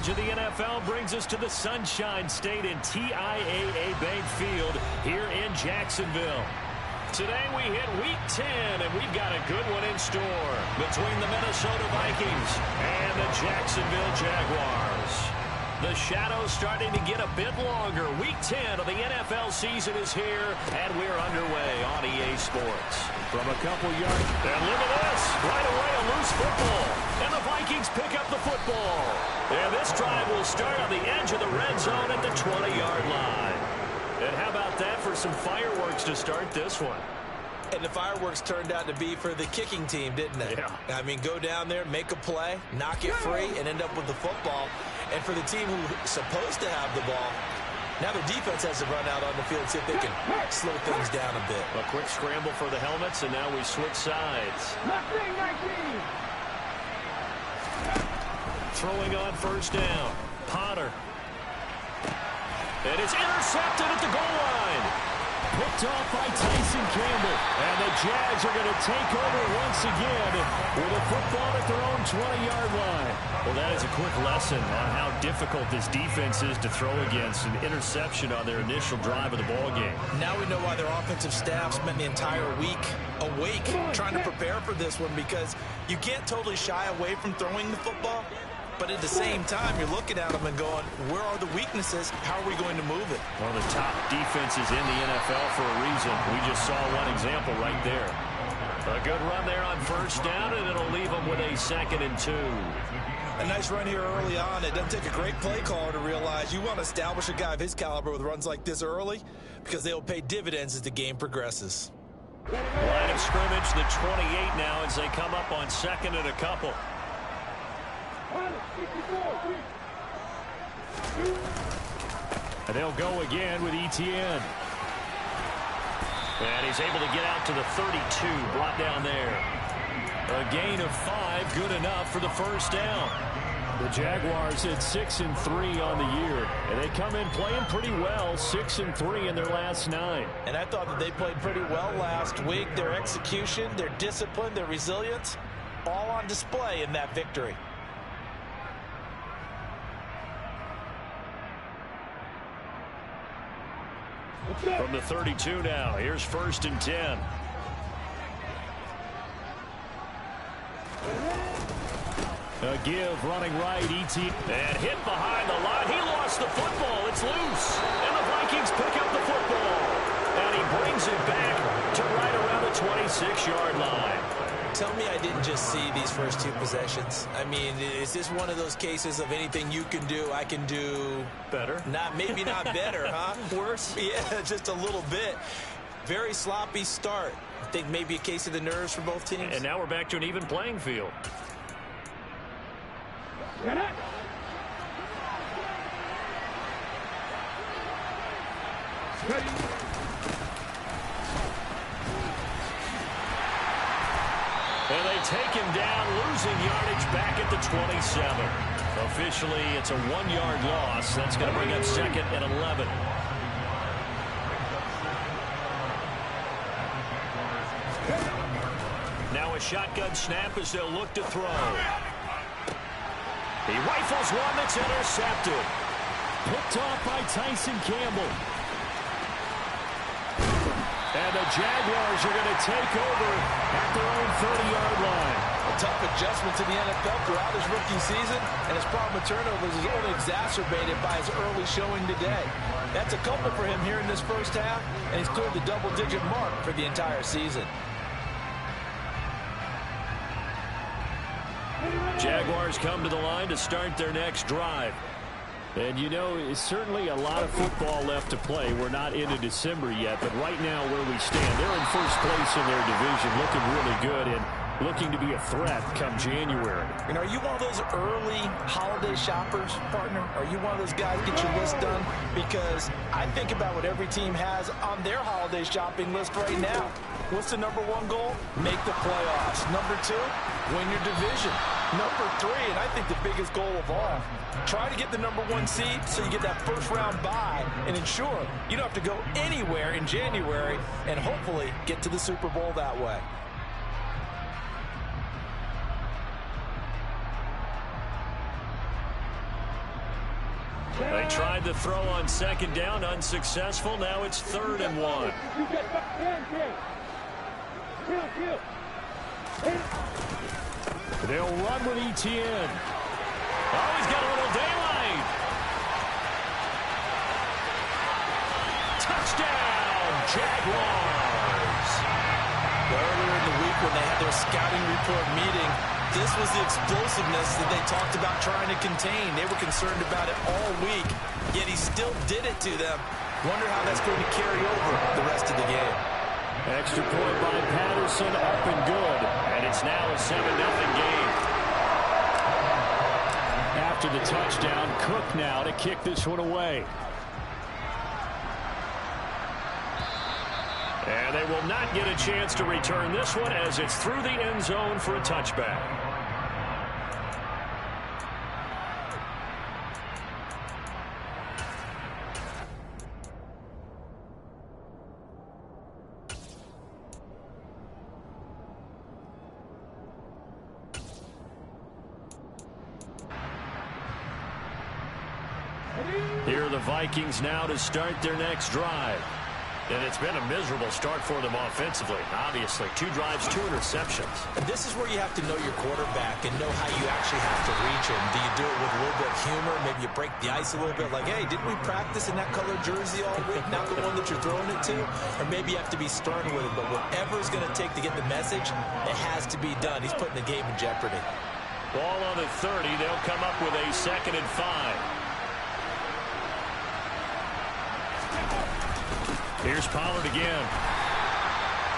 of the NFL brings us to the Sunshine State in TIAA Bank Field here in Jacksonville. Today we hit Week 10, and we've got a good one in store between the Minnesota Vikings and the Jacksonville Jaguars. The shadow's starting to get a bit longer. Week 10 of the NFL season is here, and we're underway on EA Sports. From a couple yards, and look at this, right away a loose football, and the Vikings pick up the football. And this drive will start on the edge of the red zone at the 20-yard line. And how about that for some fireworks to start this one? And the fireworks turned out to be for the kicking team, didn't it? Yeah. I mean, go down there, make a play, knock it free, and end up with the football. And for the team who's supposed to have the ball, now their defense has to run out on the field and see if they can slow things down a bit. A quick scramble for the helmets, and now we switch sides. Throwing on first down. Potter. And it's intercepted at the goal line. Picked off by Tyson Campbell. And the Jags are going to take over once again with a football at their own 20-yard line. Well, that is a quick lesson on how difficult this defense is to throw against. An interception on their initial drive of the ballgame. Now we know why their offensive staff spent the entire week awake trying to prepare for this one, because you can't totally shy away from throwing the football. But at the same time, you're looking at them and going, where are the weaknesses? How are we going to move it? Well, the top defenses in the NFL for a reason. We just saw one example right there. A good run there on first down, and it'll leave them with a 2nd and 2. A nice run here early on. It doesn't take a great play caller to realize you want to establish a guy of his caliber with runs like this early, because they'll pay dividends as the game progresses. Line of scrimmage, the 28 now as they come up on 2nd and a couple. And they'll go again with Etienne. And he's able to get out to the 32, brought down there. A gain of 5, good enough for the first down. The Jaguars at 6-3 on the year, and they come in playing pretty well, 6-3 in their last 9. And I thought that they played pretty well last week. Their execution, their discipline, their resilience, all on display in that victory. From the 32 now, here's 1st and 10. A give, running right, E.T. And hit behind the line. He lost the football. It's loose. And the Vikings pick up the football. And he brings it back to right around the 26-yard line. Tell me I didn't just see these first 2 possessions. I mean, is this one of those cases of anything you can do, I can do better? Maybe not better, huh? Worse? Yeah, just a little bit. Very sloppy start. I think maybe a case of the nerves for both teams. And now we're back to an even playing field. Get it. And they take him down, losing yardage back at the 27. Officially, it's a 1-yard loss. That's going to bring up 2nd and 11. Now a shotgun snap as they'll look to throw. He rifles one that's intercepted. Picked off by Tyson Campbell. And the Jaguars are going to take over at their own 30-yard line. A tough adjustment to the NFL throughout his rookie season, and his problem with turnovers is only exacerbated by his early showing today. That's a couple for him here in this first half, and he's cleared the double-digit mark for the entire season. Jaguars come to the line to start their next drive. And, you know, it's certainly a lot of football left to play. We're not into December yet, but right now where we stand, they're in first place in their division, looking really good and looking to be a threat come January. And are you one of those early holiday shoppers, partner? Are you one of those guys get your list done? Because I think about what every team has on their holiday shopping list right now. What's the #1 goal? Make the playoffs. #2, win your division. #3, and I think the biggest goal of all, try to get the #1 seed so you get that first-round bye and ensure you don't have to go anywhere in January and hopefully get to the Super Bowl that way. They tried to throw on second down, unsuccessful. Now it's 3rd and 1. They'll run with Etienne. Oh, he's got a little daylight. Touchdown, Jaguars. Earlier in the week when they had their scouting report meeting, this was the explosiveness that they talked about trying to contain. They were concerned about it all week, yet he still did it to them. Wonder how that's going to carry over the rest of the game. Extra point by Patterson, up and good. And it's now a 7-0 game. After the touchdown, Cook now to kick this one away. And they will not get a chance to return this one as it's through the end zone for a touchback. Here are the Vikings now to start their next drive. And it's been a miserable start for them offensively. Obviously, 2 drives, 2 interceptions. And this is where you have to know your quarterback and know how you actually have to reach him. Do you do it with a little bit of humor? Maybe you break the ice a little bit like, hey, didn't we practice in that color jersey all week? Not the one that you're throwing it to? Or maybe you have to be stern with it. But whatever it's going to take to get the message, it has to be done. He's putting the game in jeopardy. Ball on the 30. They'll come up with a 2nd and 5. Here's Pollard again.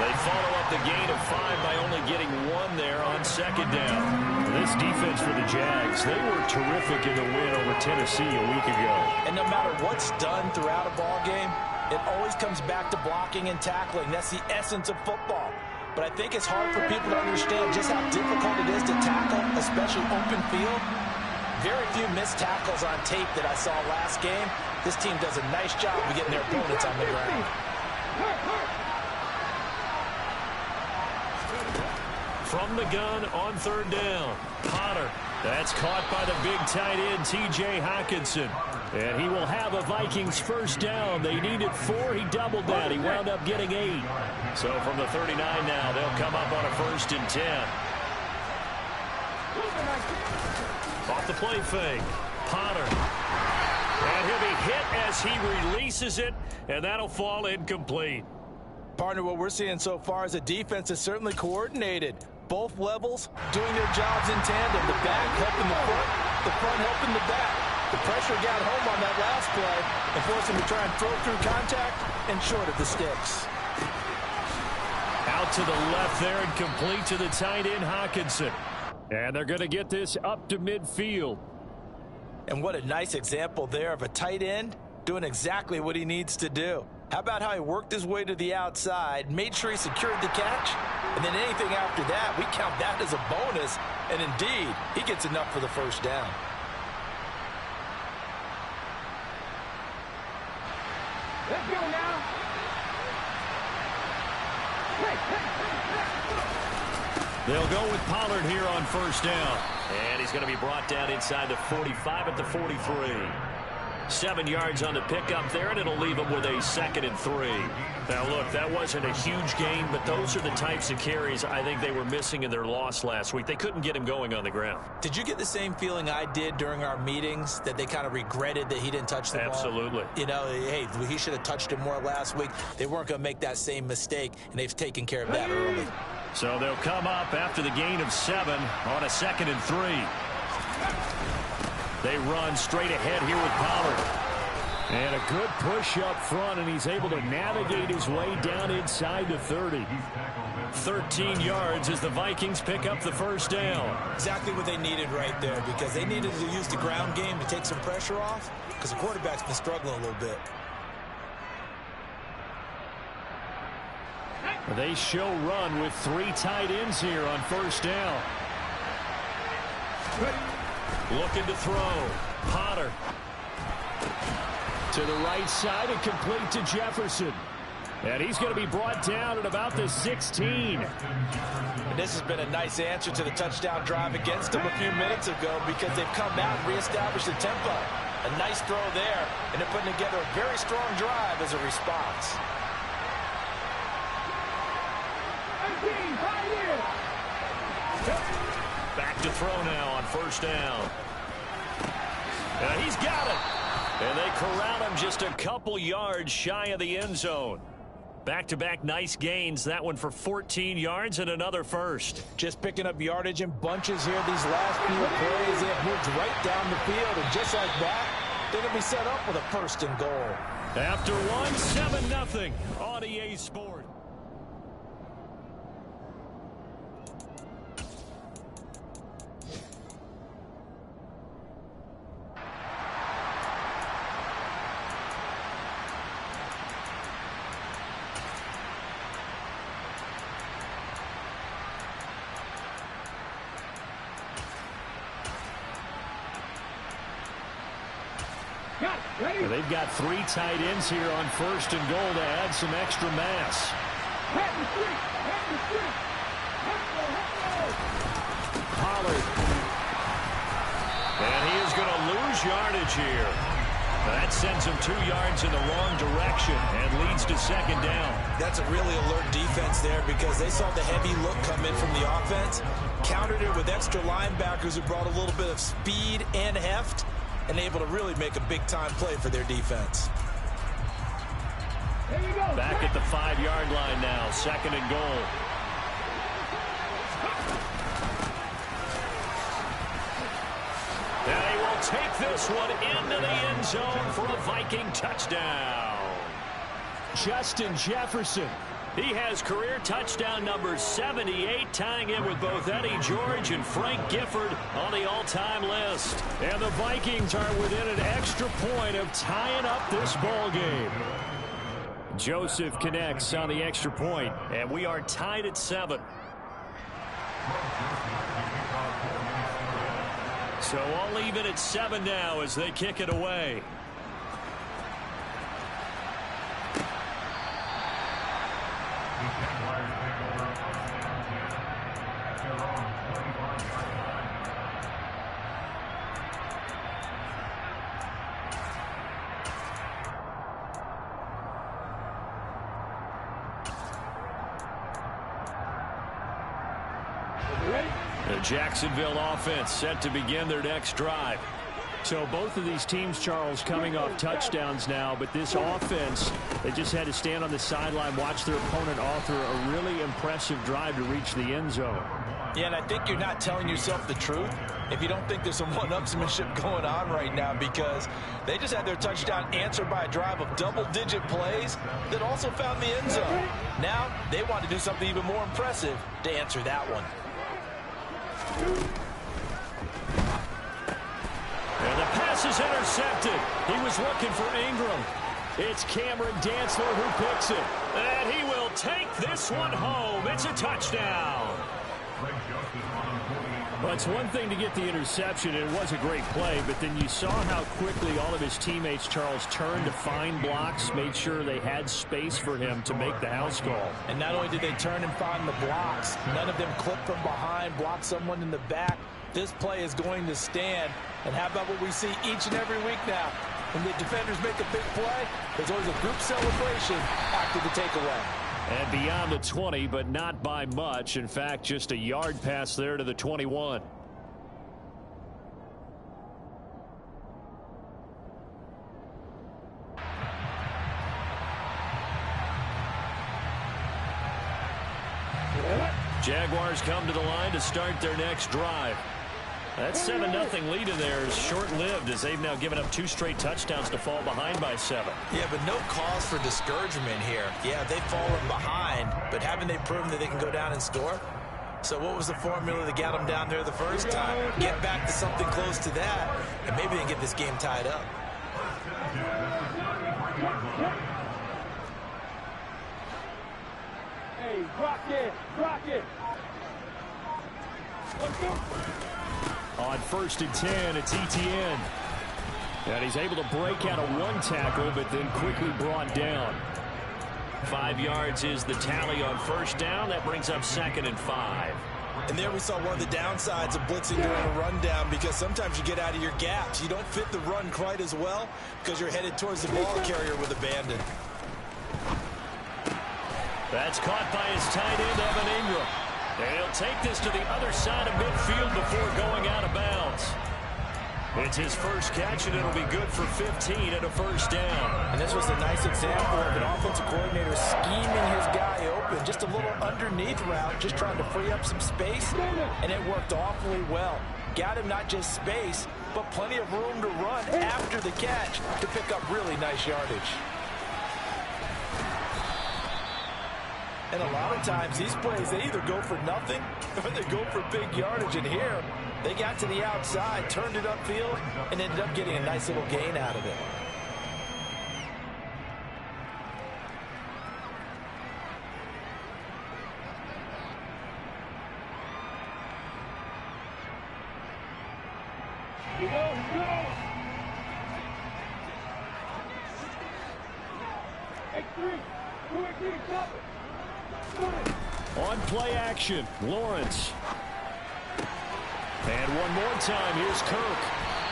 They follow up the gain of 5 by only getting 1 there on 2nd down. This defense for the Jags, they were terrific in the win over Tennessee a week ago. And no matter what's done throughout a ball game, it always comes back to blocking and tackling. That's the essence of football. But I think it's hard for people to understand just how difficult it is to tackle, especially open field. Very few missed tackles on tape that I saw last game. This team does a nice job of getting their opponents on the ground. From the gun on 3rd down, Potter. That's caught by the big tight end, T.J. Hockenson. And he will have a Vikings 1st down. They needed 4. He doubled that. He wound up getting 8. So from the 39 now, they'll come up on a 1st and 10. Off the play fake, Potter. And he'll be hit as he releases it, and that'll fall incomplete. Partner, what we're seeing so far is a defense that's certainly coordinated. Both levels doing their jobs in tandem. The back helping the front helping the back. The pressure got home on that last play and forced him to try and throw through contact and short of the sticks. Out to the left there and complete to the tight end, Hockenson. And they're going to get this up to midfield. And what a nice example there of a tight end doing exactly what he needs to do. How about how he worked his way to the outside, made sure he secured the catch, and then anything after that, we count that as a bonus. And indeed, he gets enough for the 1st down. Let's go now. They'll go with Pollard here on 1st down. And he's going to be brought down inside the 45 at the 43. 7 yards on the pickup there, and it'll leave him with a 2nd and 3. Now, look, that wasn't a huge gain, but those are the types of carries I think they were missing in their loss last week. They couldn't get him going on the ground. Did you get the same feeling I did during our meetings, that they kind of regretted that he didn't touch the ball? Absolutely. You know, hey, he should have touched it more last week. They weren't going to make that same mistake, and they've taken care of that early. So they'll come up after the gain of 7 on a 2nd and 3. They run straight ahead here with Pollard. And a good push up front, and he's able to navigate his way down inside the 30. 13 yards as the Vikings pick up the 1st down. Exactly what they needed right there, because they needed to use the ground game to take some pressure off, because the quarterback's been struggling a little bit. They show run with 3 tight ends here on 1st down. Looking to throw. Potter. To the right side and complete to Jefferson. And he's going to be brought down at about the 16. And this has been a nice answer to the touchdown drive against them a few minutes ago, because they've come out and reestablished the tempo. A nice throw there, and they're putting together a very strong drive as a response. Back to throw now on first down. And he's got it. And they corral him just a couple yards shy of the end zone. Back-to-back nice gains. That one for 14 yards and another first. Just picking up yardage in bunches here. These last few plays, they have moved right down the field. And just like that, they're going to be set up with a first and goal. After one, 7-0 on EA Sports. They've got 3 tight ends here on first and goal to add some extra mass. Pollard. And he is going to lose yardage here. That sends him 2 yards in the wrong direction and leads to second down. That's a really alert defense there because they saw the heavy look come in from the offense, countered it with extra linebackers who brought a little bit of speed and heft, and able to really make a big-time play for their defense. Back at the 5-yard line now, second and goal. And he will take this one into the end zone for a Viking touchdown. Justin Jefferson. He has career touchdown number 78, tying in with both Eddie George and Frank Gifford on the all-time list. And the Vikings are within an extra point of tying up this ball game. Joseph connects on the extra point, and we are tied at 7. So all even at 7 now as they kick it away. The Jacksonville offense set to begin their next drive. So both of these teams, Charles, coming off touchdowns now, but this offense, they just had to stand on the sideline, watch their opponent author a really impressive drive to reach the end zone. Yeah, and I think you're not telling yourself the truth if you don't think there's some one-upsmanship going on right now, because they just had their touchdown answered by a drive of double-digit plays that also found the end zone. Now they want to do something even more impressive to answer that one. And the pass is intercepted. He was looking for Ingram. It's Cameron Dantzler who picks it. And he will take this one home. It's a touchdown. Well, it's one thing to get the interception, and it was a great play, but then you saw how quickly all of his teammates, Charles, turned to find blocks, made sure they had space for him to make the house call. And not only did they turn and find the blocks, none of them clipped from behind, blocked someone in the back. This play is going to stand. And how about what we see each and every week now? When the defenders make a big play, there's always a group celebration after the takeaway. And beyond the 20, but not by much. In fact, just a yard pass there to the 21. Jaguars come to the line to start their next drive. That 7-0 lead in there is short-lived as they've now given up 2 straight touchdowns to fall behind by 7. Yeah, but no cause for discouragement here. Yeah, they've fallen behind, but haven't they proven that they can go down and score? So what was the formula that got them down there the first time? Get back to something close to that, and maybe they can get this game tied up. Hey, rock it, rock it. Let's go. On 1st and 10, it's ETN. And he's able to break out of 1 tackle, but then quickly brought down. 5 yards is the tally on first down. That brings up 2nd and 5. And there we saw one of the downsides of blitzing during a rundown, because sometimes you get out of your gaps. You don't fit the run quite as well because you're headed towards the ball carrier with abandon. That's caught by his tight end, Evan Ingram. And he'll take this to the other side of midfield before going out of bounds. It's his first catch, and it'll be good for 15 and a first down. And this was a nice example of an offensive coordinator scheming his guy open. Just a little underneath route, just trying to free up some space, and it worked awfully well. Got him not just space, but plenty of room to run after the catch to pick up really nice yardage. And a lot of times, these plays, they either go for nothing or they go for big yardage. And here, they got to the outside, turned it upfield, and ended up getting a nice little gain out of it. On play action, Lawrence. And one more time, here's Kirk.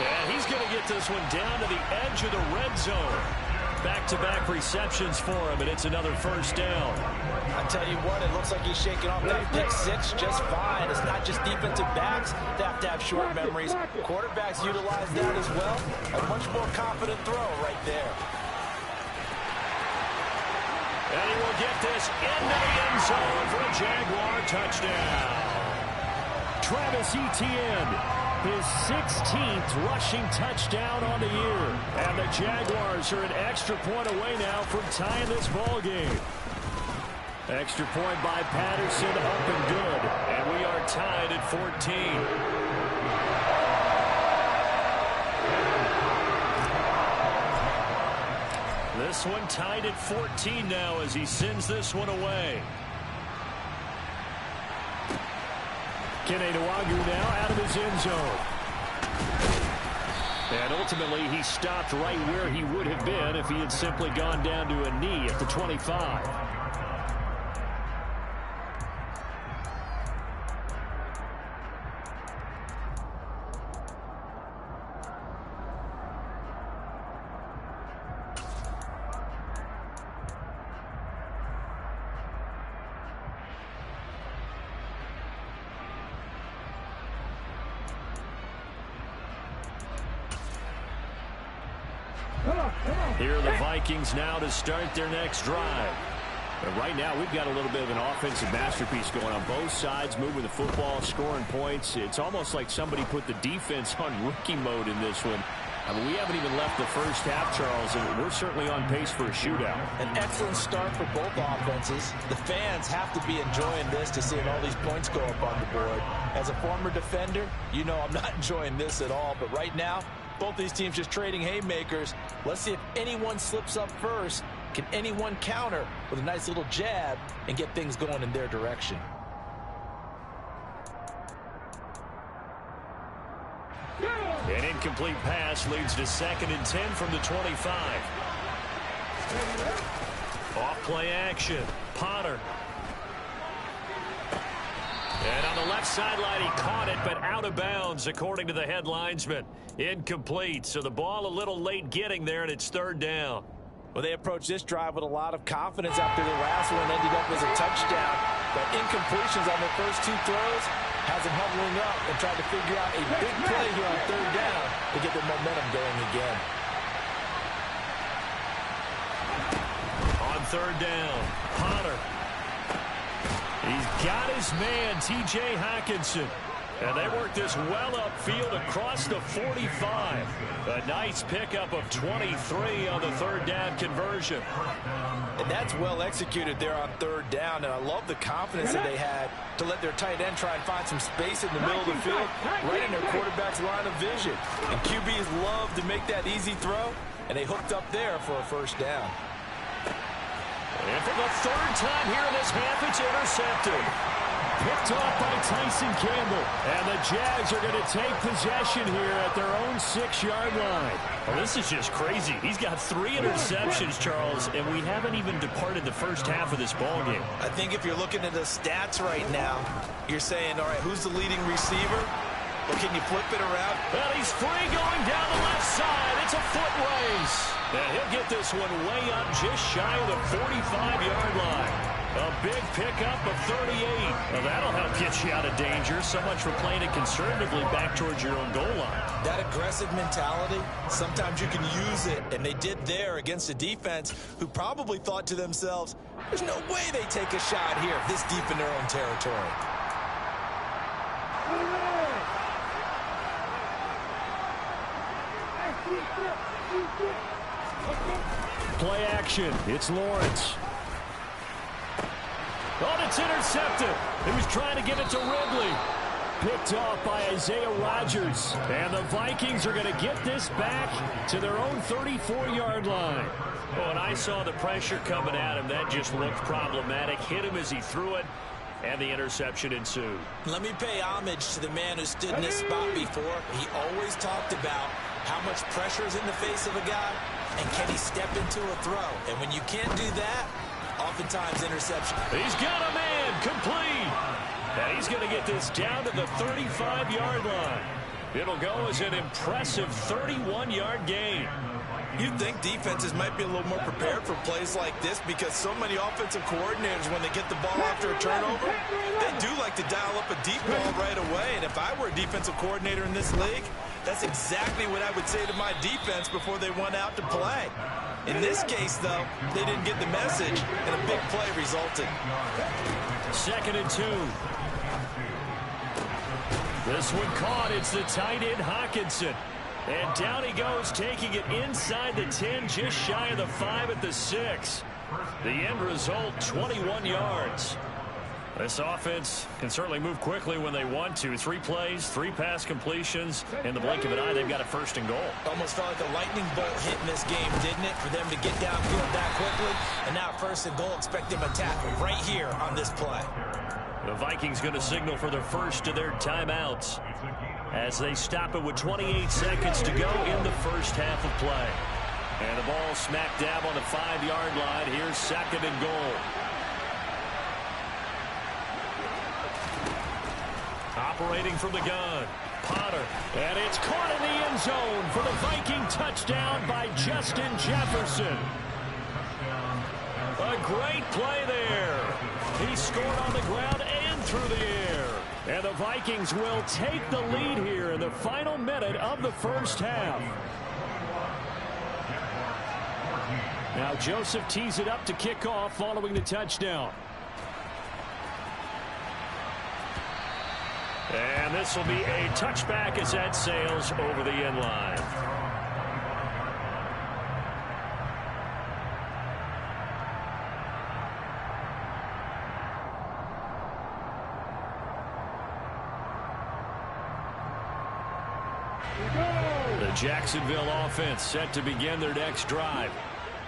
And he's going to get this one down to the edge of the red zone. Back-to-back receptions for him, and it's another first down. I tell you what, it looks like he's shaking off that pick six just fine. It's not just defensive backs that have to have short memories. Quarterbacks utilize that as well. A much more confident throw right there. And he will get this into the end zone for a Jaguar touchdown. Travis Etienne, his 16th rushing touchdown on the year. And the Jaguars are an extra point away now from tying this ball game. Extra point by Patterson, up and good. And we are tied at 14. This one tied at 14 now as he sends this one away. Kene Nwangwu now out of his end zone. And ultimately he stopped right where he would have been if he had simply gone down to a knee at the 25. Here are the Vikings now to start their next drive. But right now, we've got a little bit of an offensive masterpiece going on both sides, moving the football, scoring points. It's almost like somebody put the defense on rookie mode in this one. I mean, we haven't even left the first half, Charles, and we're certainly on pace for a shootout. An excellent start for both offenses. The fans have to be enjoying this to seeing all these points go up on the board. As a former defender, you know I'm not enjoying this at all. But right now, both these teams just trading haymakers. Let's see if anyone slips up first. Can anyone counter with a nice little jab and get things going in their direction? An incomplete pass leads to 2nd and 10 from the 25. Off play action. Potter. And on the left sideline, he caught it, but out of bounds, according to the head linesman. Incomplete, so the ball a little late getting there, and it's 3rd down. Well, they approached this drive with a lot of confidence after the last one ended up as a touchdown. But incompletions on their first 2 throws has them huddling up and trying to figure out a big play here on 3rd down to get their momentum going again. On 3rd down, Potter. He's got his man, T.J. Hockenson. And they work this well upfield across the 45. A nice pickup of 23 on the 3rd down conversion. And that's well executed there on 3rd down. And I love the confidence that they had to let their tight end try and find some space in the middle of the field, right in their quarterback's line of vision. And QBs love to make that easy throw, and they hooked up there for a 1st down. And for the 3rd time here in this half, it's intercepted. picked off by Tyson Campbell. And the Jags are going to take possession here at their own 6-yard line. Well, this is just crazy. He's got 3 interceptions, Charles, and we haven't even departed the first half of this ballgame. I think if you're looking at the stats right now, you're saying, all right, who's the leading receiver? Or can you flip it around? Well, he's free going down the left side. It's a foot race. And he'll get this one way up just shy of the 45-yard line. A big pickup of 38. Well, that'll help get you out of danger. So much for playing it conservatively back towards your own goal line. That aggressive mentality, sometimes you can use it, and they did there against a defense who probably thought to themselves, there's no way they take a shot here this deep in their own territory. Play action. It's Lawrence. Oh, it's intercepted. He was trying to give it to Ridley. Picked off by Isaiah Rodgers. And the Vikings are going to get this back to their own 34-yard line. Oh, and I saw the pressure coming at him. That just looked problematic. Hit him as he threw it, and the interception ensued. Let me pay homage to the man who stood in this spot before. He always talked about how much pressure is in the face of a guy, and can he step into a throw. And when you can't do that, oftentimes interception. He's got a man complete. And he's going to get this down to the 35-yard line. It'll go as an impressive 31-yard gain. You'd think defenses might be a little more prepared for plays like this because so many offensive coordinators, when they get the ball after a turnover, they do like to dial up a deep ball right away. And if I were a defensive coordinator in this league, that's exactly what I would say to my defense before they went out to play. In this case, though, they didn't get the message, and a big play resulted. 2nd and 2. This one caught. It's the tight end, Hawkinson. And down he goes, taking it inside the 10, just shy of the 5 at the 6. The end result, 21 yards. This offense can certainly move quickly when they want to. 3 plays, 3 pass completions. In the blink of an eye, they've got a 1st and goal. Almost felt like a lightning bolt hit in this game, didn't it? For them to get downfield that quickly. And now 1st and goal, expect them to tackle right here on this play. The Vikings going to signal for their first of their timeouts as they stop it with 28 seconds to go in the first half of play. And the ball smack dab on the 5-yard line. Here's 2nd and goal. Operating from the gun, Potter. And it's caught in the end zone for the Viking touchdown by Justin Jefferson. A great play there. He scored on the ground and through the air. And the Vikings will take the lead here in the final minute of the first half. Now Joseph tees it up to kick off following the touchdown. And this will be a touchback as that sails over the end line. The Jacksonville offense set to begin their next drive.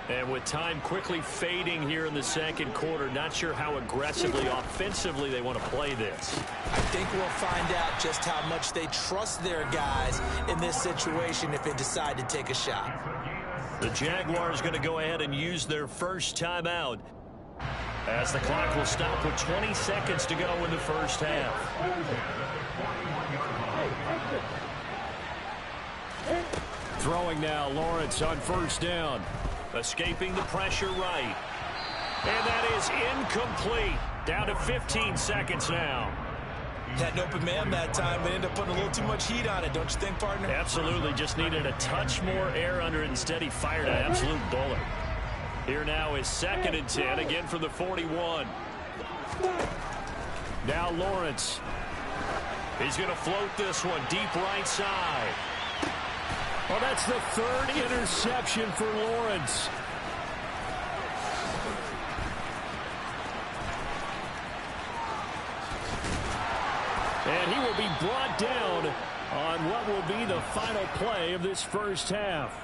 And with time quickly fading here in the 2nd quarter, not sure how aggressively, offensively they want to play this. I think we'll find out just how much they trust their guys in this situation if they decide to take a shot. The Jaguars going to go ahead and use their first timeout as the clock will stop with 20 seconds to go in the first half. Throwing now, Lawrence on 1st down. Escaping the pressure right. And that is incomplete. Down to 15 seconds now. Had an open man that time, but ended up putting a little too much heat on it, don't you think, partner? Absolutely. Just needed a touch more air under it. Instead, he fired an absolute bullet. Here now is 2nd and 10, again from the 41. Now Lawrence. He's going to float this one deep right side. Well, that's the 3rd interception for Lawrence. And he will be brought down on what will be the final play of this first half.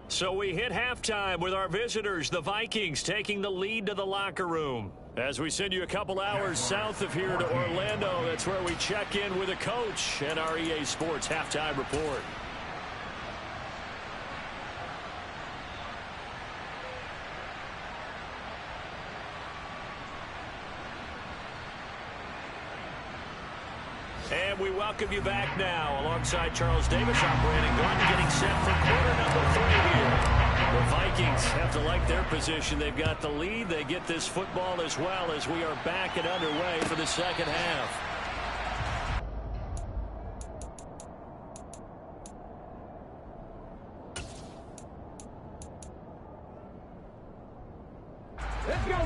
So we hit halftime with our visitors, the Vikings, taking the lead to the locker room. As we send you a couple hours south of here to Orlando, that's where we check in with a coach and our EA Sports Halftime Report. And we welcome you back now alongside Charles Davis, our Brandon Gordon, getting set for quarter number 3 here. The Vikings have to like their position. They've got the lead. They get this football as well as we are back and underway for the second half.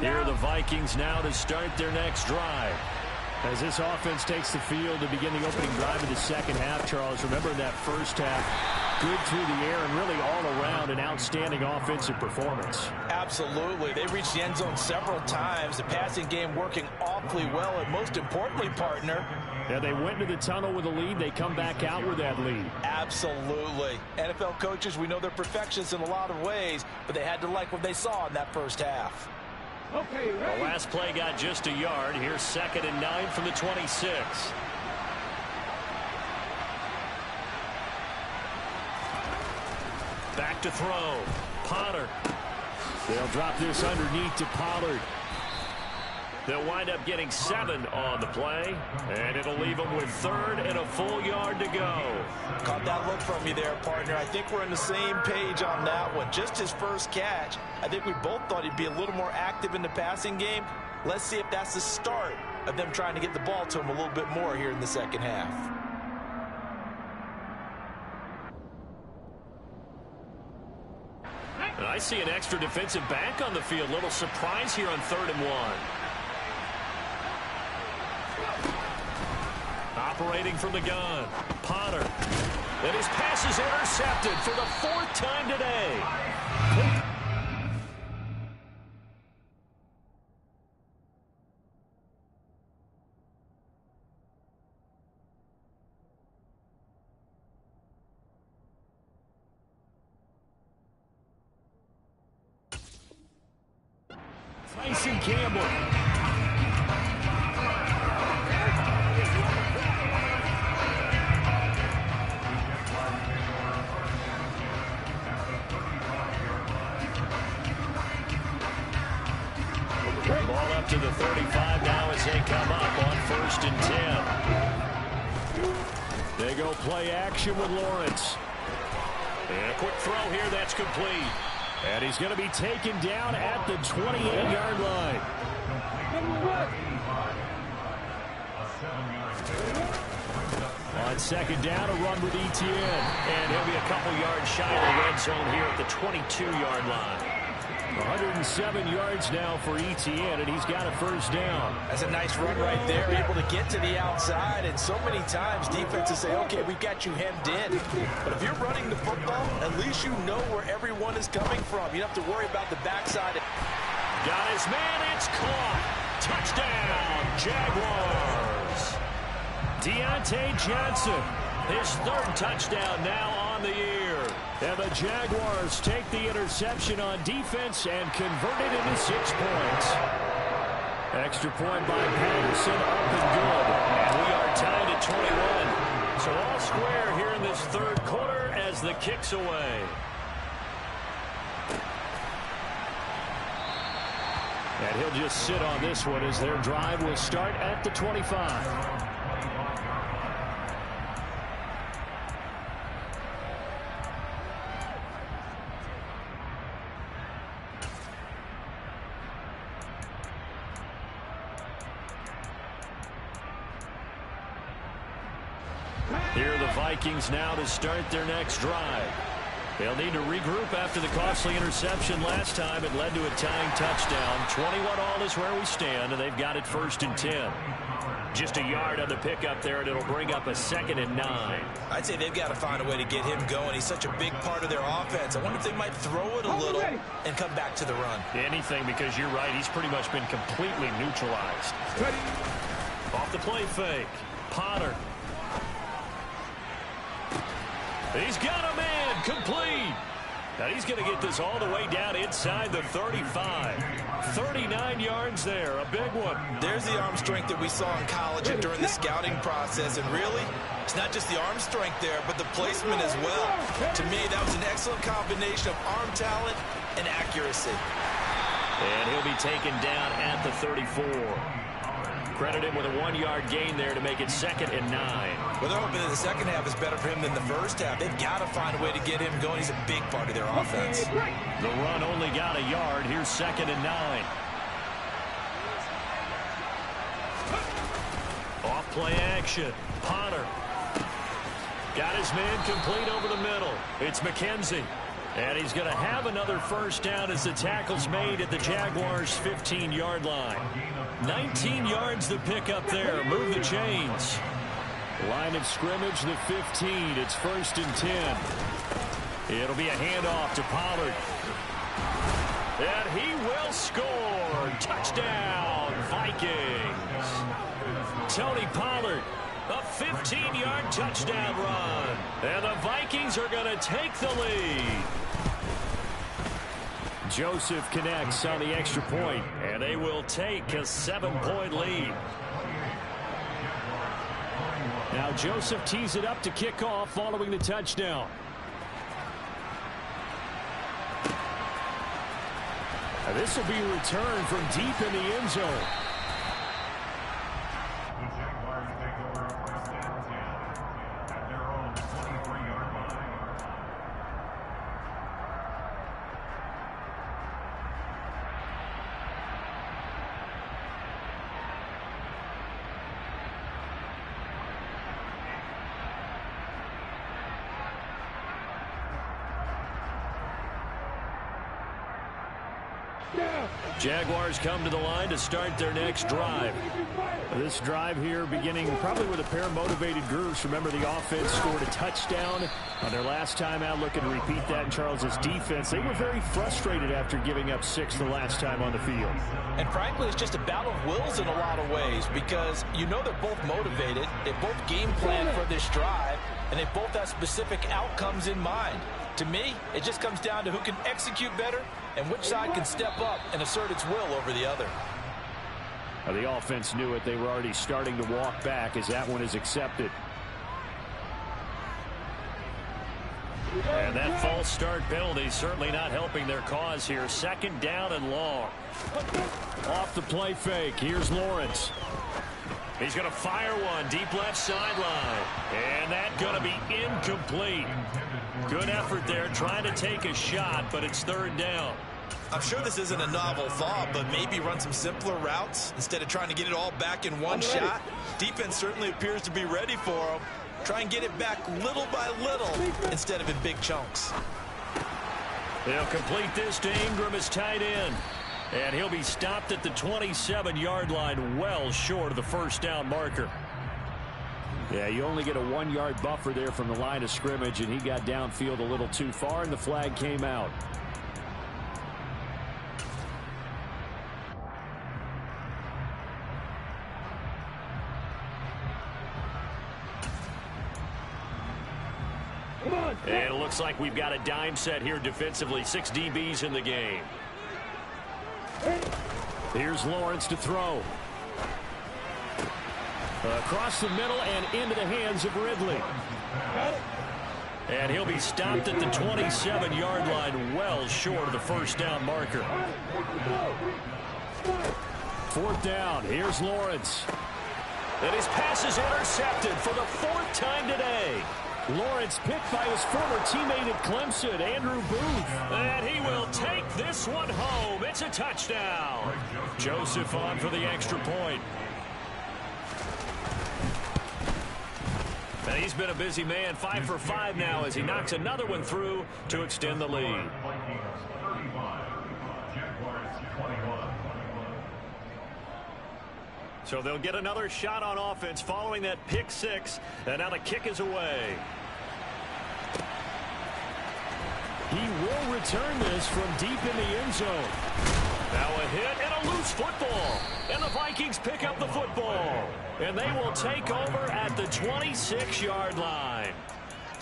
Here are the Vikings now to start their next drive. As this offense takes the field to begin the opening drive of the second half, Charles, remember in that first half, good through the air and really all around an outstanding offensive performance. Absolutely. They reached the end zone several times. The passing game working awfully well, and most importantly, partner. Yeah, they went into the tunnel with a lead. They come back out with that lead. Absolutely. NFL coaches, we know they're perfectionists in a lot of ways, but they had to like what they saw in that first half. Okay, ready. The last play got just a yard. Here's 2nd and 9 from the 26. Back to throw. Potter. They'll drop this underneath to Pollard. They'll wind up getting 7 on the play, and it'll leave them with 3rd and a full yard to go. Caught that look from you there, partner. I think we're on the same page on that one. Just his first catch. I think we both thought he'd be a little more active in the passing game. Let's see if that's the start of them trying to get the ball to him a little bit more here in the second half. And I see an extra defensive back on the field. Little surprise here on 3rd and 1. Operating from the gun, Potter. And his pass is intercepted for the 4th time today. Tyson Campbell. Ball up to the 35 now as they come up on 1st and 10. They go play action with Lawrence. And a quick throw here that's complete. And he's going to be taken down at the 28-yard line. On 2nd down, a run with Etienne. And he'll be a couple yards shy of the red zone here at the 22-yard line. 107 yards now for Etienne, and he's got a 1st down. That's a nice run right there, able to get to the outside. And so many times defenses say, okay, we've got you hemmed in. But if you're running the football, at least you know where everyone is coming from. You don't have to worry about the backside. Got his man, it's caught. Touchdown, Jaguars. Deontay Johnson, his 3rd touchdown now on the year. And the Jaguars take the interception on defense and convert it into 6 points. Extra point by Patterson, up and good. And we are tied at 21. So all square here in this 3rd quarter as the kick's away. And he'll just sit on this one as their drive will start at the 25. Here are the Vikings now to start their next drive. They'll need to regroup after the costly interception last time. It led to a tying touchdown. 21 all is where we stand, and they've got it 1st and 10. Just a yard on the pickup there, and it'll bring up a 2nd and 9. I'd say they've got to find a way to get him going. He's such a big part of their offense. I wonder if they might throw it a little and come back to the run. Anything, because you're right. He's pretty much been completely neutralized. Off the play fake. Potter. He's got a man complete. Now he's going to get this all the way down inside the 35. 39 yards there, a big one. There's the arm strength that we saw in college and during the scouting process. And really, it's not just the arm strength there, but the placement as well. To me, that was an excellent combination of arm talent and accuracy. And he'll be taken down at the 34. Credit him with a 1-yard gain there to make it 2nd and 9. Well, they're hoping that the second half is better for him than the first half. They've got to find a way to get him going. He's a big part of their offense. The run only got a yard. Here's 2nd and 9. Off play action. Potter. Got his man complete over the middle. It's McKenzie. And he's going to have another first down as the tackle's made at the Jaguars' 15-yard line. 19 yards to pick up there. Move the chains. Line of scrimmage, the 15. It's 1st and 10. It'll be a handoff to Pollard. And he will score. Touchdown, Vikings. Tony Pollard. A 15-yard touchdown run. And the Vikings are going to take the lead. Joseph connects on the extra point, and they will take a 7-point lead. Now Joseph tees it up to kick off following the touchdown. Now this will be returned from deep in the end zone. Jaguars come to the line to start their next drive. This drive here beginning probably with a pair of motivated groups. Remember, the offense scored a touchdown on their last time out. Looking to repeat that in Charles's defense. They were very frustrated after giving up 6 the last time on the field. And frankly, it's just a battle of wills in a lot of ways, because you know they're both motivated. They both game plan for this drive, and they both have specific outcomes in mind. To me, it just comes down to who can execute better and which side can step up and assert its will over the other. Now, the offense knew it. They were already starting to walk back as that one is accepted. And that false start penalty certainly not helping their cause here. 2nd down and long. Off the play fake. Here's Lawrence. He's going to fire one deep left sideline. And that's going to be incomplete. Good effort there trying to take a shot, but it's 3rd down. I'm sure this isn't a novel thought, but maybe run some simpler routes instead of trying to get it all back in one shot. Defense certainly appears to be ready for him. Try and get it back little by little instead of in big chunks. They'll complete this to Ingram as tight end. And he'll be stopped at the 27-yard line, well short of the first down marker. Yeah, you only get a 1-yard buffer there from the line of scrimmage, and he got downfield a little too far, and the flag came out. And it looks like we've got a dime set here defensively. 6 DBs in the game. Here's Lawrence to throw. Across the middle and into the hands of Ridley. And he'll be stopped at the 27-yard line, well short of the first down marker. 4th down. Here's Lawrence. And his pass is intercepted for the 4th time today. Lawrence picked by his former teammate at Clemson, Andrew Booth. And he will take this one home. It's a touchdown. Joseph on for the extra point. And he's been a busy man, 5 for 5 now as he knocks another one through to extend the lead. So they'll get another shot on offense following that pick 6, and now the kick is away. He will return this from deep in the end zone. Now a hit and a loose football. And the Vikings pick up the football. And they will take over at the 26-yard line.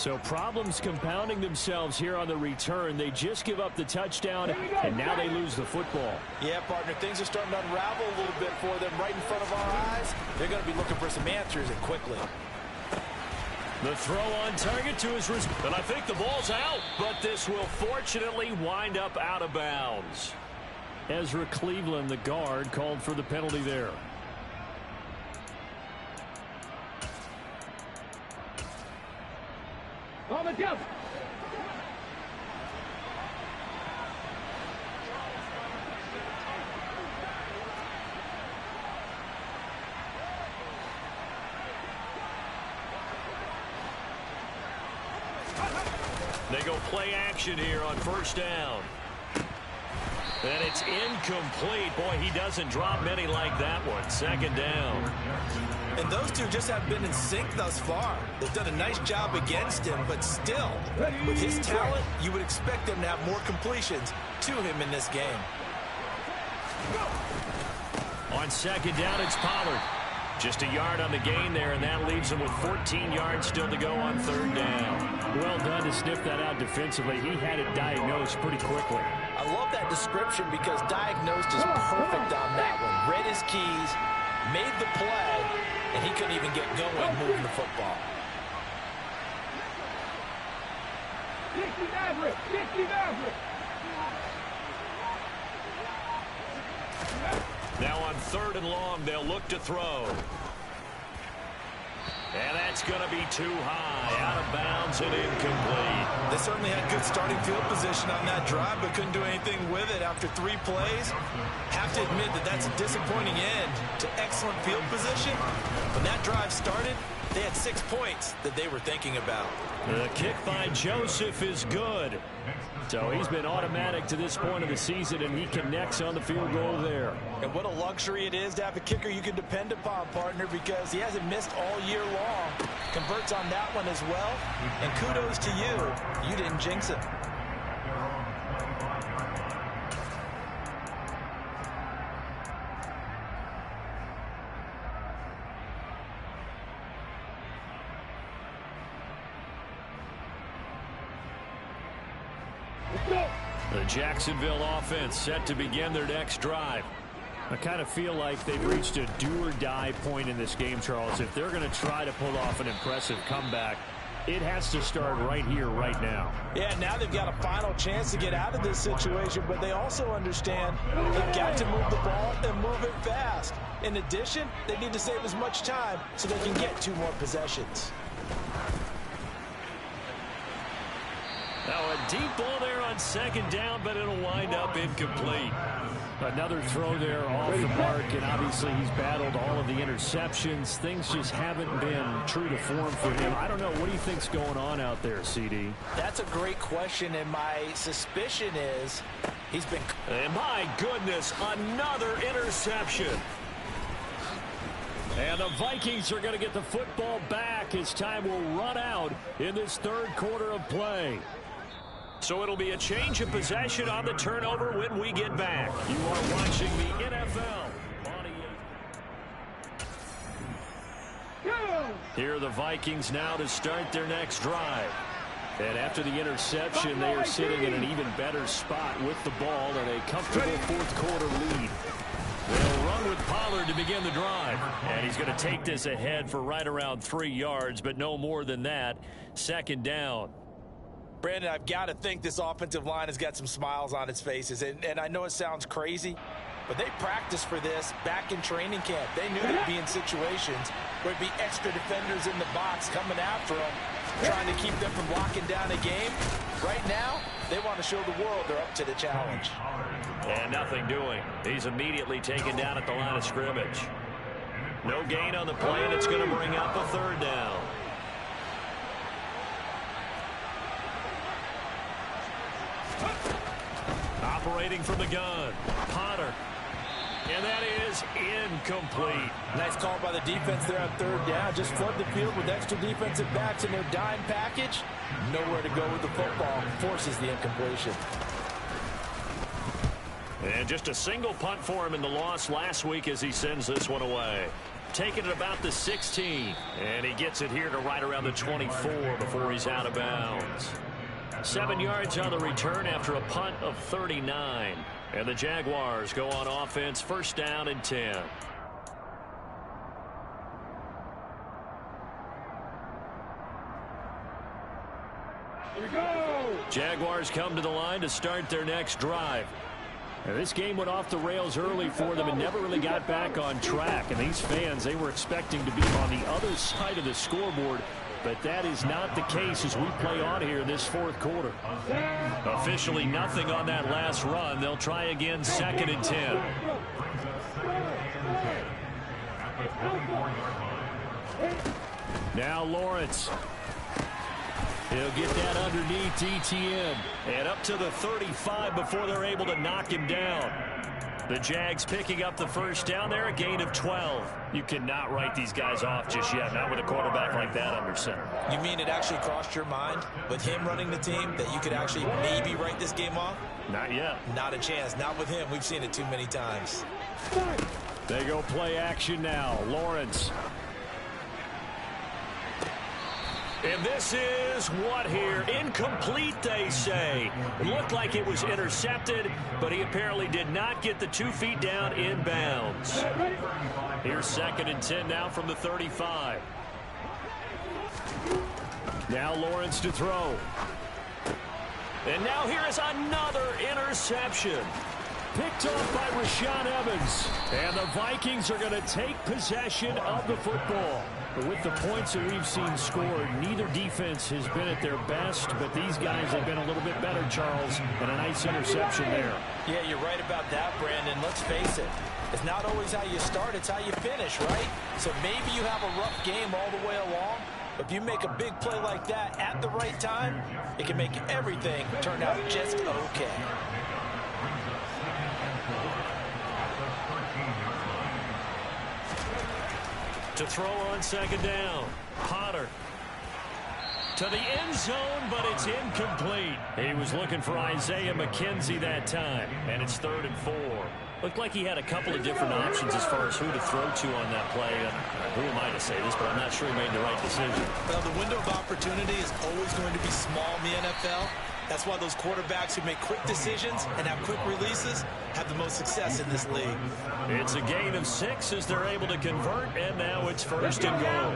So problems compounding themselves here on the return. They just give up the touchdown, and now they lose the football. Yeah, partner, things are starting to unravel a little bit for them right in front of our eyes. They're going to be looking for some answers, and quickly. The throw on target to his wrist, and I think the ball's out, but this will fortunately wind up out of bounds. Ezra Cleveland, the guard, called for the penalty there. On the jump. They go play action here on first down. And it's incomplete. Boy, he doesn't drop many like that one. Second down. And those two just haven't been in sync thus far. They've done a nice job against him, but still, with his talent, you would expect them to have more completions to him in this game. On second down, it's Pollard. Just a yard on the gain there, and that leaves him with 14 yards still to go on third down. Well done to sniff that out defensively. He had it diagnosed pretty quickly. I love that description because diagnosed is perfect on that one. Read his keys, made the play, and he couldn't even get going moving the football. 60 Maverick! 60 Maverick! Now on third and long, they'll look to throw. And that's going to be too high, out of bounds and incomplete. They certainly had good starting field position on that drive, but couldn't do anything with it after 3 plays. Have to admit that that's a disappointing end to excellent field position. When that drive started, they had 6 points that they were thinking about. The kick by Joseph is good. So he's been automatic to this point of the season, and he connects on the field goal there. And what a luxury it is to have a kicker you can depend upon, partner, because he hasn't missed all year long. Converts on that one as well. And kudos to you. You didn't jinx it. The Jacksonville offense set to begin their next drive. I kind of feel like they've reached a do-or-die point in this game, Charles. If they're going to try to pull off an impressive comeback, it has to start right here, right now. Yeah, now they've got a final chance to get out of this situation, but they also understand they've got to move the ball and move it fast. In addition, they need to save as much time so they can get 2 more possessions. Now a deep ball there on second down, but it'll wind up incomplete. Another throw there off the mark, and obviously he's battled all of the interceptions. Things just haven't been true to form for him. I don't know. What do you think's going on out there, CD? That's a great question, and my suspicion is he's been... And my goodness, another interception. And the Vikings are going to get the football back as time will run out in this third quarter of play. So it'll be a change of possession on the turnover when we get back. You are watching the NFL on EA. Here are the Vikings now to start their next drive. And after the interception, they are sitting in an even better spot with the ball and a comfortable fourth quarter lead. They'll run with Pollard to begin the drive. And he's going to take this ahead for right around 3 yards, but no more than that. Second down. Brandon, I've got to think this offensive line has got some smiles on its faces. And I know it sounds crazy, but they practiced for this back in training camp. They knew they'd be in situations where it'd be extra defenders in the box coming after them, trying to keep them from locking down a game. Right now, they want to show the world they're up to the challenge. And nothing doing. He's immediately taken down at the line of scrimmage. No gain on the play, and it's going to bring up a third down. Operating from the gun, Potter. And that is incomplete. Nice call by the defense there on third down. Just flood the field with extra defensive backs in their dime package. Nowhere to go with the football. Forces the incompletion. And just a single punt for him in the loss last week as he sends this one away. taking it about the 16. And he gets it here to right around the 24 before he's out of bounds. 7 yards on the return after a punt of 39. And the Jaguars go on offense, first down and 10. Here we go. Jaguars come to the line to start their next drive. Now, this game went off the rails early for them and never really got back on track. And these fans, they were expecting to be on the other side of the scoreboard. But that is not the case as we play on here in this fourth quarter. Officially nothing on that last run. They'll try again, second and 10. Now Lawrence. He'll get that underneath ETN. And up to the 35 before they're able to knock him down. The Jags picking up the first down there, a gain of 12. You cannot write these guys off just yet, not with a quarterback like that under center. You mean it actually crossed your mind with him running the team that you could actually maybe write this game off? Not yet. Not a chance. Not with him. We've seen it too many times. They go play action now. Lawrence. And this is what here? Incomplete, they say. It looked like it was intercepted, but he apparently did not get the 2 feet down in bounds. Here's second and 10 now from the 35. Now Lawrence to throw. And now here is another interception. Picked off by Rashaan Evans. And the Vikings are going to take possession of the football. But with the points that we've seen scored, neither defense has been at their best, but these guys have been a little bit better, Charles, and a nice interception there. Yeah, you're right about that, Brandon. Let's face it. It's not always how you start, it's how you finish, right? So maybe you have a rough game all the way along, but if you make a big play like that at the right time, it can make everything turn out just okay. To throw on second down. Potter. To the end zone, but it's incomplete. He was looking for Isaiah McKenzie that time, and it's 3rd and 4. Looked like he had a couple of different options as far as who to throw to on that play. Who am I to say this, but I'm not sure he made the right decision. Well, the window of opportunity is always going to be small in the NFL. That's why those quarterbacks who make quick decisions and have quick releases have the most success in this league. It's a gain of 6 as they're able to convert, and now it's 1st and goal.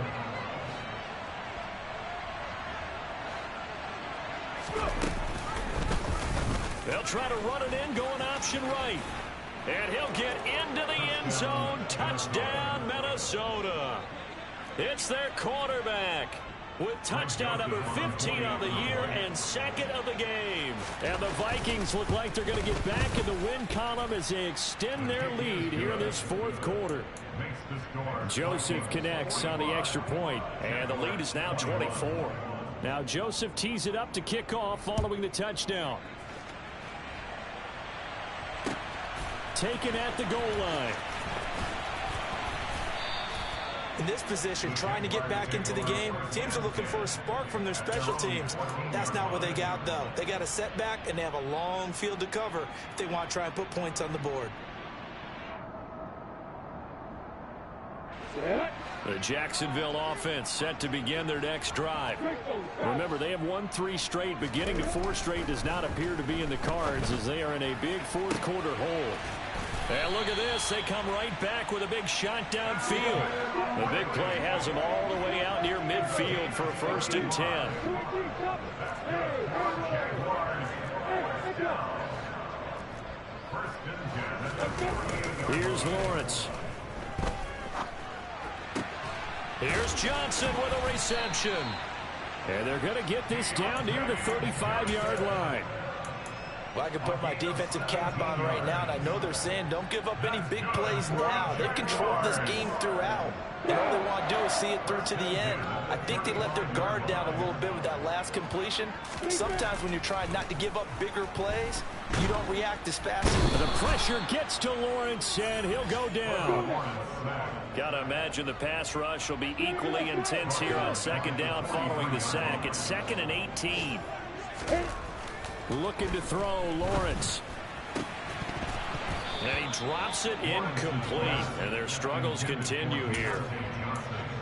They'll try to run it in, going option right. And he'll get into the end zone. Touchdown, Minnesota. It's their quarterback with touchdown number 15 on the year and 2nd of the game. And the Vikings look like they're going to get back in the win column as they extend their lead here in this 4th quarter. Joseph connects on the extra point, and the lead is now 24. Now Joseph tees it up to kick off following the touchdown. Taken at the goal line. In this position, trying to get back into the game, teams are looking for a spark from their special teams. That's not what they got, though. They got a setback, and they have a long field to cover if they want to try and put points on the board. The Jacksonville offense set to begin their next drive. Remember, they have won 3 straight, but getting to 4 straight does not appear to be in the cards as they are in a big 4th quarter hole. And look at this. They come right back with a big shot downfield. The big play has them all the way out near midfield for a 1st and 10. Here's Lawrence. Here's Johnson with a reception. And they're going to get this down near the 35-yard line. Well, I can put my defensive cap on right now, and I know they're saying don't give up any big plays now. They've controlled this game throughout, and all they want to do is see it through to the end. I think they let their guard down a little bit with that last completion. Sometimes when you're trying not to give up bigger plays, you don't react as fast. The pressure gets to Lawrence, and he'll go down. Got to imagine the pass rush will be equally intense here on 2nd down following the sack. It's 2nd and 18. Looking to throw, Lawrence. And he drops it incomplete. And their struggles continue here.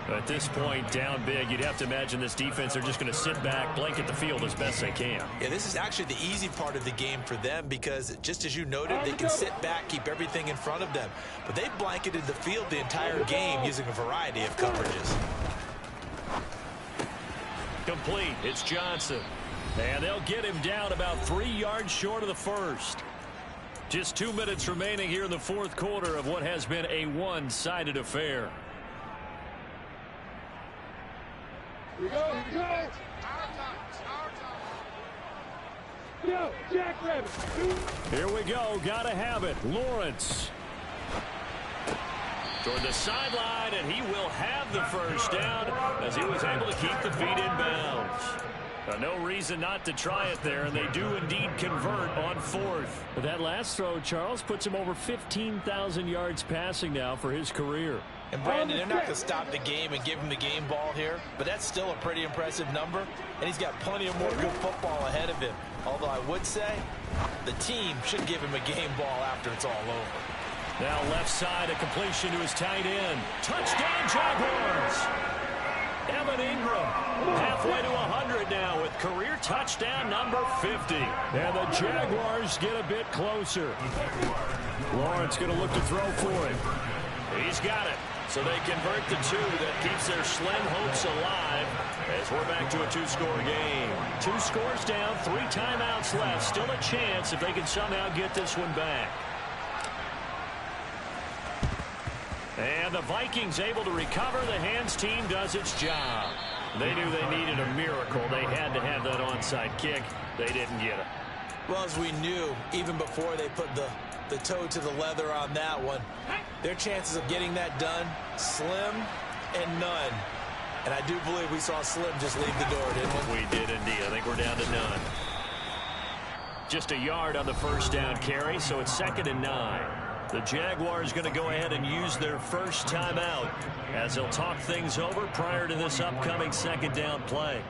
At this point, down big, you'd have to imagine this defense are just going to sit back, blanket the field as best they can. Yeah, this is actually the easy part of the game for them because, just as you noted, they can sit back, keep everything in front of them. But they blanketed the field the entire game using a variety of coverages. Complete. It's Johnson. And they'll get him down about 3 yards short of the first. Just 2 minutes remaining here in the fourth quarter of what has been a one-sided affair. Here we go. Yo, Jackrabbit. Here we go. Gotta have it. Lawrence. Toward the sideline, and he will have the first down as he was able to keep the feet in bounds. No reason not to try it there, and they do indeed convert on fourth. But that last throw, Charles, puts him over 15,000 yards passing now for his career. And Brandon, they're not going to stop the game and give him the game ball here, but that's still a pretty impressive number, and he's got plenty of more good football ahead of him. Although I would say the team should give him a game ball after it's all over. Now left side, a completion to his tight end. Touchdown, Jaguars! Evan Ingram halfway to 100 now with career touchdown number 50. And the Jaguars get a bit closer. Lawrence going to look to throw for it. He's got it. So they convert the two. That keeps their slim hopes alive as we're back to a two-score game. 2 scores down, 3 timeouts left. Still a chance if they can somehow get this one back. And the Vikings able to recover. The hands team does its job. They knew they needed a miracle. They had to have that onside kick. They didn't get it. Well, as we knew, even before they put the toe to the leather on that one, their chances of getting that done, slim and none. And I do believe we saw Slim just leave the door, didn't we? We did indeed. I think we're down to none. Just a yard on the first down carry, so it's 2nd and 9. The Jaguars going to go ahead and use their first timeout as they'll talk things over prior to this upcoming 2nd down play.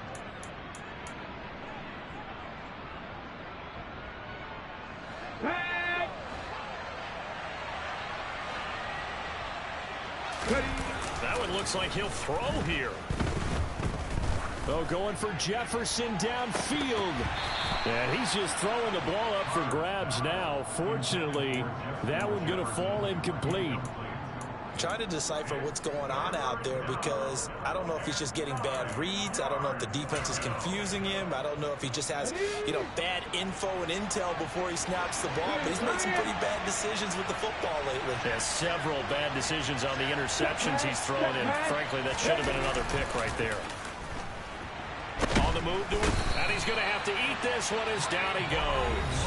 That one looks like he'll throw here. Oh, going for Jefferson downfield. And he's just throwing the ball up for grabs now. Fortunately, that one going to fall incomplete. Trying to decipher what's going on out there because I don't know if he's just getting bad reads. I don't know if the defense is confusing him. I don't know if he just has, bad info and intel before he snaps the ball. But he's made some pretty bad decisions with the football lately. Yeah, several bad decisions on the interceptions he's thrown, and frankly, that should have been another pick right there. On the move to it, and he's going to have to eat this one as down he goes.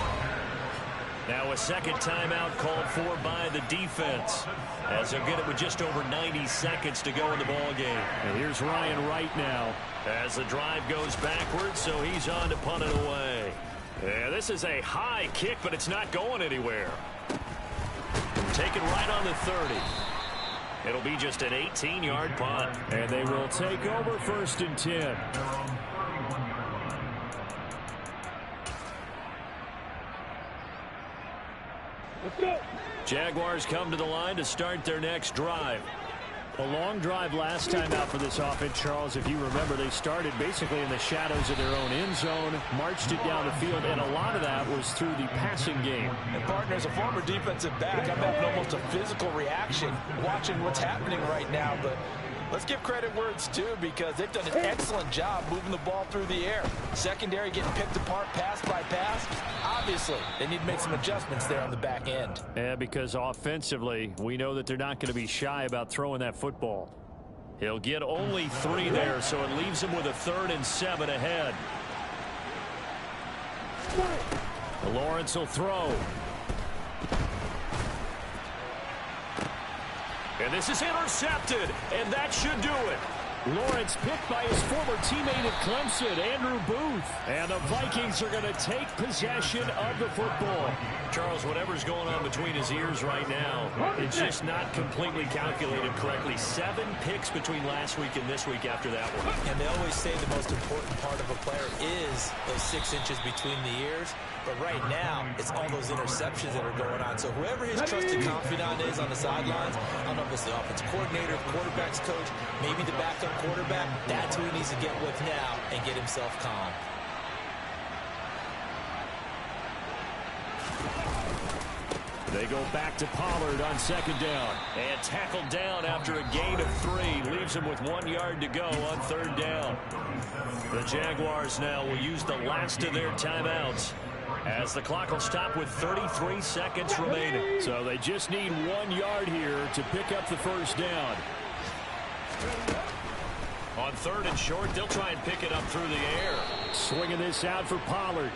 Now a second timeout called for by the defense as they'll get it with just over 90 seconds to go in the ball game. And here's Ryan Wright now as the drive goes backwards, so he's on to punt it away. Yeah, this is a high kick, but it's not going anywhere. Taken right on the 30. It'll be just an 18-yard punt. And they will take over 1st and 10. Let's go. Jaguars come to the line to start their next drive. A long drive last time out for this offense, Charles. If you remember, they started basically in the shadows of their own end zone, marched it down the field, and a lot of that was through the passing game. And, partner, as a former defensive back, I'm having almost a physical reaction watching what's happening right now. But let's give credit where it's due because they've done an excellent job moving the ball through the air. Secondary getting picked apart pass by pass. Obviously, they need to make some adjustments there on the back end. Yeah, because offensively, we know that they're not going to be shy about throwing that football. He'll get only 3 there, so it leaves him with a 3rd and 7 ahead. Lawrence will throw. And this is intercepted, and that should do it. Lawrence picked by his former teammate at Clemson, Andrew Booth. And the Vikings are going to take possession of the football. Charles, whatever's going on between his ears right now, it's just not completely calculated correctly. 7 picks between last week and this week after that one. And they always say the most important part of a player is those 6 inches between the ears. But right now, it's all those interceptions that are going on. So whoever his trusted confidant is on the sidelines, I don't know if it's the offensive coordinator, quarterback's coach, maybe the backup quarterback, that's who he needs to get with now and get himself calm. They go back to Pollard on 2nd down. And tackled down after a gain of 3. Leaves him with 1 yard to go on 3rd down. The Jaguars now will use the last of their timeouts, as the clock will stop with 33 seconds remaining. So they just need 1 yard here to pick up the 1st down. On 3rd and short, they'll try and pick it up through the air. Swinging this out for Pollard.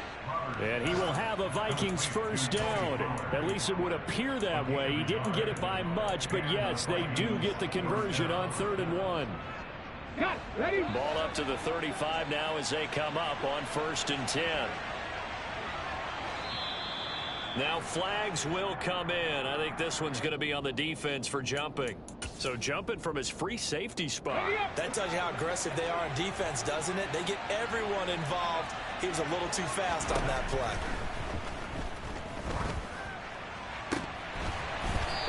And he will have a Vikings 1st down. At least it would appear that way. He didn't get it by much, but yes, they do get the conversion on 3rd and 1. Cut. Ready? Ball up to the 35 now as they come up on 1st and 10. Now flags will come in. I think this one's going to be on the defense for jumping. So jumping from his free safety spot. That tells you how aggressive they are on defense, doesn't it? They get everyone involved. He was a little too fast on that play.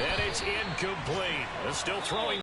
And it's incomplete. Still throwing.